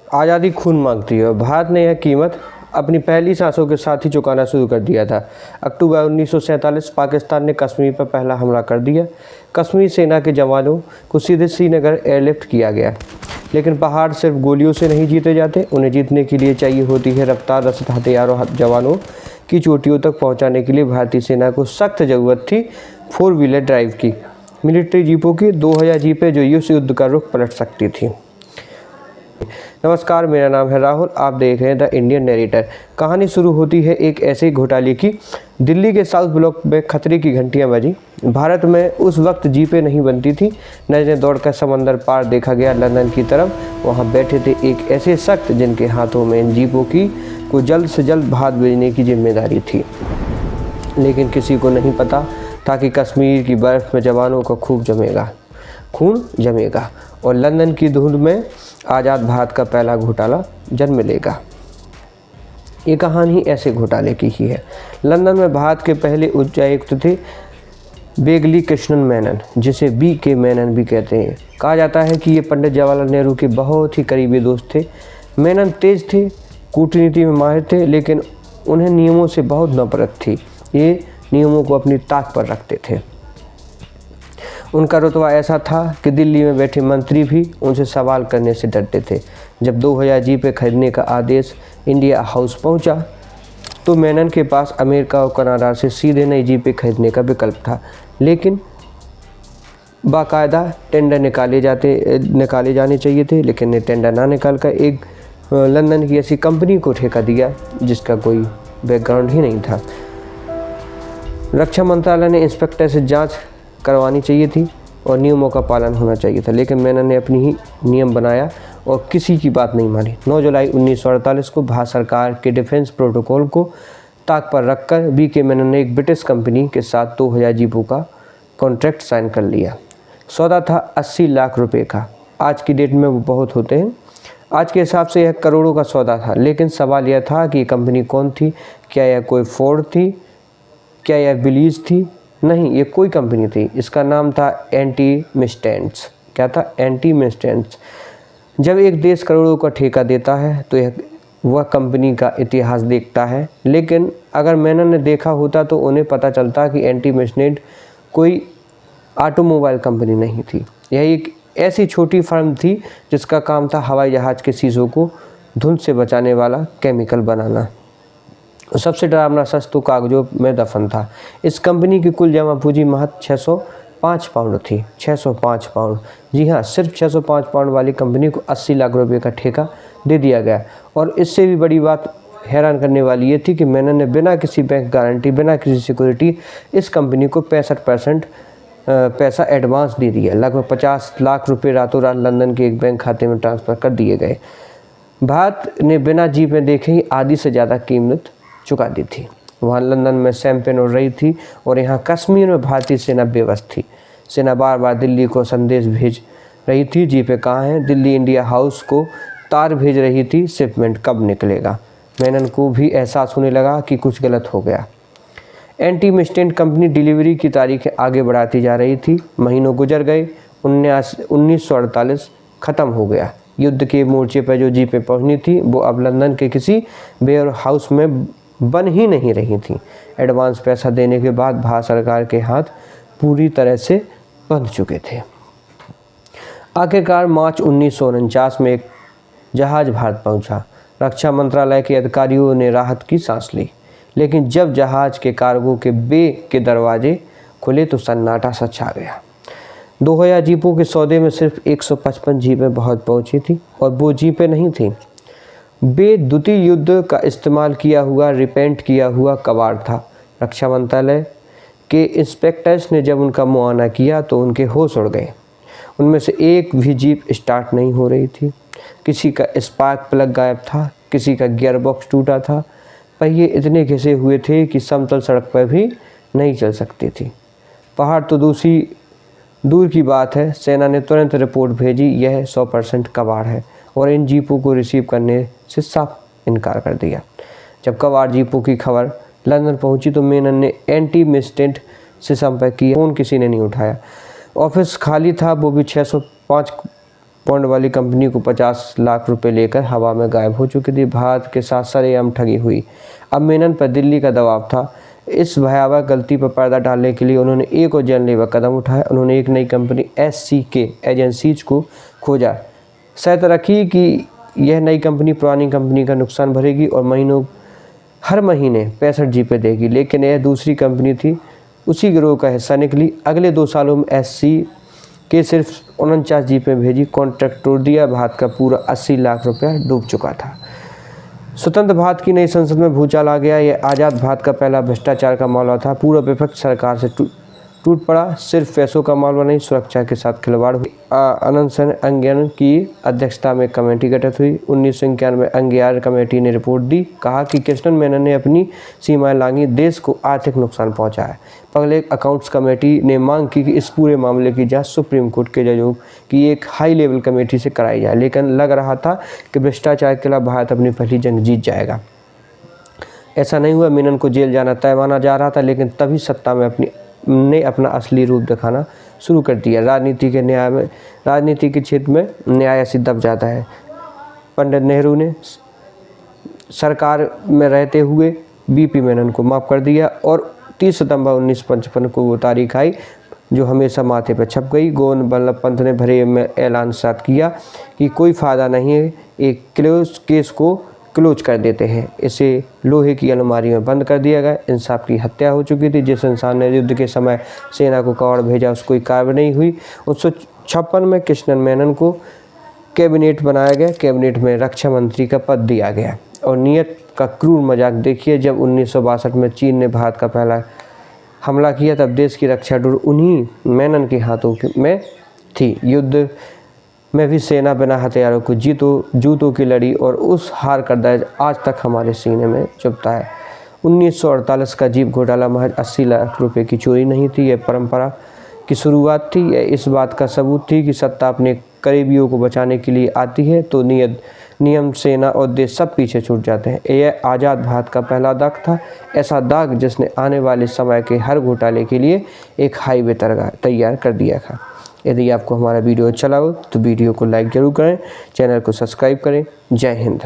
आज़ादी खून मांगती है और भारत ने यह कीमत अपनी पहली सांसों के साथ ही चुकाना शुरू कर दिया था। अक्टूबर 1947 पाकिस्तान ने कश्मीर पर पहला हमला कर दिया। कश्मीर सेना के जवानों को सीधे श्रीनगर एयरलिफ्ट किया गया, लेकिन पहाड़ सिर्फ गोलियों से नहीं जीते जाते, उन्हें जीतने के लिए चाहिए होती है रफ्तार। रसद हथियारों जवानों की चोटियों तक पहुंचाने के लिए भारतीय सेना को सख्त ज़रूरत थी 4 व्हीलर ड्राइव की, मिलिट्री जीपों की 2000 जीपें जो युद्ध का रुख पलट सकती थी। नमस्कार, मेरा नाम है राहुल, आप देख रहे हैं द इंडियन नरेटर। कहानी शुरू होती है एक ऐसे घोटाले की। दिल्ली के साउथ ब्लॉक में खतरे की घंटियां बजी। भारत में उस वक्त जीपें नहीं बनती थी। नजरें दौड़कर समंदर पार देखा गया लंदन की तरफ। वहां बैठे थे एक ऐसे सख्त जिनके हाथों में इन जीपों की को जल्द से जल्द भाग भेजने की जिम्मेदारी थी। लेकिन किसी को नहीं पता था कि कश्मीर की बर्फ़ में जवानों का खून जमेगा और लंदन की धुंध में आज़ाद भारत का पहला घोटाला जन्म लेगा। ये कहानी ऐसे घोटाले की ही है। लंदन में भारत के पहले उच्चायुक्त थे बेगली कृष्णन मेनन, जिसे BK मेनन भी कहते हैं। कहा जाता है कि ये पंडित जवाहरलाल नेहरू के बहुत ही करीबी दोस्त थे। मेनन तेज थे, कूटनीति में माहिर थे, लेकिन उन्हें नियमों से बहुत नफरत थी। ये नियमों को अपनी ताक पर रखते थे। उनका रुतबा ऐसा था कि दिल्ली में बैठे मंत्री भी उनसे सवाल करने से डरते थे। जब 2000 जीपें खरीदने का आदेश इंडिया हाउस पहुंचा, तो मेनन के पास अमेरिका और कनाडा से सीधे नई जीपें खरीदने का विकल्प था, लेकिन बाकायदा टेंडर निकाले जाने चाहिए थे। लेकिन ने टेंडर ना निकाल कर एक लंदन की ऐसी कंपनी को ठेका दिया जिसका कोई बैकग्राउंड ही नहीं था। रक्षा मंत्रालय ने इंस्पेक्टर से जांच करवानी चाहिए थी और नियमों का पालन होना चाहिए था, लेकिन मेनन ने अपनी ही नियम बनाया और किसी की बात नहीं मानी। 9 जुलाई 1948 को भारत सरकार के डिफेंस प्रोटोकॉल को ताक पर रखकर BK मेनन ने एक ब्रिटिश कंपनी के साथ 2000 जीपों का कॉन्ट्रैक्ट साइन कर लिया। सौदा था 80 लाख रुपए का। आज की डेट में वो बहुत होते हैं। आज के हिसाब से यह करोड़ों का सौदा था, लेकिन सवाल यह था कि ये कंपनी कौन थी? क्या यह कोई फोर्ड थी? क्या यह बिलीज थी? नहीं, ये कोई कंपनी थी। इसका नाम था एंटी-मिस्टेंट्स। क्या था? एंटी-मिस्टेंट्स। जब एक देश करोड़ों का ठेका देता है तो वह कंपनी का इतिहास देखता है, लेकिन अगर मेनन ने देखा होता तो उन्हें पता चलता कि एंटी-मिस्टेंट कोई ऑटोमोबाइल कंपनी नहीं थी। यह एक ऐसी छोटी फर्म थी जिसका काम था हवाई जहाज़ के शीशों को धुंध से बचाने वाला केमिकल बनाना। सबसे डरावना सच तो कागजों में दफन था। इस कंपनी की कुल जमा पूंजी महज 605 पाउंड थी। 605 पाउंड, जी हाँ, सिर्फ 605 पाउंड वाली कंपनी को 80 लाख रुपए का ठेका दे दिया गया। और इससे भी बड़ी बात हैरान करने वाली ये थी कि मेनन ने बिना किसी बैंक गारंटी, बिना किसी सिक्योरिटी इस कंपनी को 65% पैसा एडवांस दे दिया। लगभग 50 लाख रुपए रातों रात लंदन के एक बैंक खाते में ट्रांसफ़र कर दिए गए। भारत ने बिना जीपें देखे ही आधी से ज़्यादा कीमत चुका दी थी। वहाँ लंदन में सैंपेन उड़ रही थी और यहाँ कश्मीर में भारतीय सेना बेबस थी। सेना बार बार दिल्ली को संदेश भेज रही थी, जीपें कहाँ हैं? दिल्ली इंडिया हाउस को तार भेज रही थी, शिपमेंट कब निकलेगा? मेनन को भी एहसास होने लगा कि कुछ गलत हो गया। एंटी-मिस्टेंट कंपनी डिलीवरी की तारीखें आगे बढ़ाती जा रही थी। महीनों गुजर गए। 1948 ख़त्म हो गया। युद्ध के मोर्चे पर जो जीपें पहुँचनी थी वो अब लंदन के किसी वेयर हाउस में बन ही नहीं रही थी। एडवांस पैसा देने के बाद भारत सरकार के हाथ पूरी तरह से बंध चुके थे। आखिरकार मार्च 1949 में एक जहाज़ भारत पहुंचा। रक्षा मंत्रालय के अधिकारियों ने राहत की सांस ली, लेकिन जब जहाज़ के कार्गो के बे के दरवाजे खुले तो सन्नाटा सा छा गया। 2000 जीपों के सौदे में सिर्फ 155 जीपें बहुत पहुंची थी, और वो जीपें नहीं थीं। बे द्वितीय युद्ध का इस्तेमाल किया हुआ, रिपेंट किया हुआ कबाड़ था। रक्षा मंत्रालय के इंस्पेक्टर्स ने जब उनका मुआयना किया तो उनके होश उड़ गए। उनमें से एक भी जीप स्टार्ट नहीं हो रही थी। किसी का स्पार्क प्लग गायब था, किसी का गियर बॉक्स टूटा था, पहिए इतने घिसे हुए थे कि समतल सड़क पर भी नहीं चल सकती थी। पहाड़ तो दूर की बात है। सेना ने तुरंत रिपोर्ट भेजी, यह 100% कबाड़ है, और इन जीपों को रिसीव करने से साफ इनकार कर दिया। जब कबाड़ जीपों की खबर लंदन पहुंची तो मेनन ने एंटी-मिस्टेंट से संपर्क किया। फ़ोन किसी ने नहीं उठाया। ऑफिस खाली था, वो भी 605 बॉन्ड वाली कंपनी को 50 लाख रुपए लेकर हवा में गायब हो चुकी थी। भारत के साथ सरेआम ठगी हुई। अब मेनन पर दिल्ली का दबाव था। इस भयावह गलती पर पर्दा डालने के लिए उन्होंने एक और जानलेवा कदम उठाया। उन्होंने एक नई कंपनी SCK एजेंसीज को खोजा। शायद रखी कि यह नई कंपनी पुरानी कंपनी का नुकसान भरेगी और हर महीने 65 जीपे देगी, लेकिन यह दूसरी कंपनी थी, उसी गिरोह का हिस्सा निकली। अगले 2 सालों में SCK सिर्फ 49 जीपे भेजी, कॉन्ट्रैक्ट तोड़ दिया। भारत का पूरा 80 लाख रुपया डूब चुका था। स्वतंत्र भारत की नई संसद में भूचाल आ गया। यह आज़ाद भारत का पहला भ्रष्टाचार का मामला था। पूरा विपक्ष सरकार से टूट पड़ा। सिर्फ पैसों का मामला नहीं, सुरक्षा के साथ खिलवाड़ हुई। अनंत अंगियान की अध्यक्षता में कमेटी गठित हुई। 1991 में अंगियार कमेटी ने रिपोर्ट दी। कहा कि कृष्णन मेनन ने अपनी सीमाएं लांघी, देश को आर्थिक नुकसान पहुंचाया। पब्लिक अकाउंट्स कमेटी ने मांग की कि इस पूरे मामले की जांच सुप्रीम कोर्ट के जजों की एक हाई लेवल कमेटी से कराई जाए, लेकिन लग रहा था कि भ्रष्टाचार के खिलाफ भारत अपनी पहली जंग जीत जाएगा। ऐसा नहीं हुआ। मेनन को जेल जाना तय माना जा रहा था, लेकिन तभी सत्ता में अपना असली रूप दिखाना शुरू कर दिया। राजनीति के क्षेत्र में न्याय ऐसी दब जाता है। पंडित नेहरू ने सरकार में रहते हुए BP मेनन को माफ़ कर दिया और 30 सितंबर 1955 को वो तारीख आई जो हमेशा माथे पर छप गई। गोविंद बल्लभ पंत ने भरे में ऐलान साथ किया कि कोई फ़ायदा नहीं है, एक केस को क्लोज कर देते हैं। इसे लोहे की अलमारी में बंद कर दिया गया। इंसाफ की हत्या हो चुकी थी। जिस इंसान ने युद्ध के समय सेना को कौड़ भेजा, उसको कोई कार्रवाई नहीं हुई। 1956 में कृष्णन मेनन को कैबिनेट बनाया गया। कैबिनेट में रक्षा मंत्री का पद दिया गया। और नियत का क्रूर मजाक देखिए, जब 1962 में चीन ने भारत का पहला हमला किया, तब देश की रक्षा डोर उन्हीं मेनन के हाथों में थी। युद्ध में भी सेना बिना हथियारों को जूतों की लड़ी और उस हार का दर्द आज तक हमारे सीने में चुभता है। 1948 का जीप घोटाला महज 80 लाख रुपए की चोरी नहीं थी, यह परंपरा की शुरुआत थी। यह इस बात का सबूत थी कि सत्ता अपने करीबियों को बचाने के लिए आती है तो नियम, सेना और देश सब पीछे छूट जाते हैं। यह आज़ाद भारत का पहला दाग था, ऐसा दाग जिसने आने वाले समय के हर घोटाले के लिए एक हाईवे तैयार कर दिया था। यदि आपको हमारा वीडियो अच्छा लगा तो वीडियो को लाइक ज़रूर करें, चैनल को सब्सक्राइब करें। जय हिंद।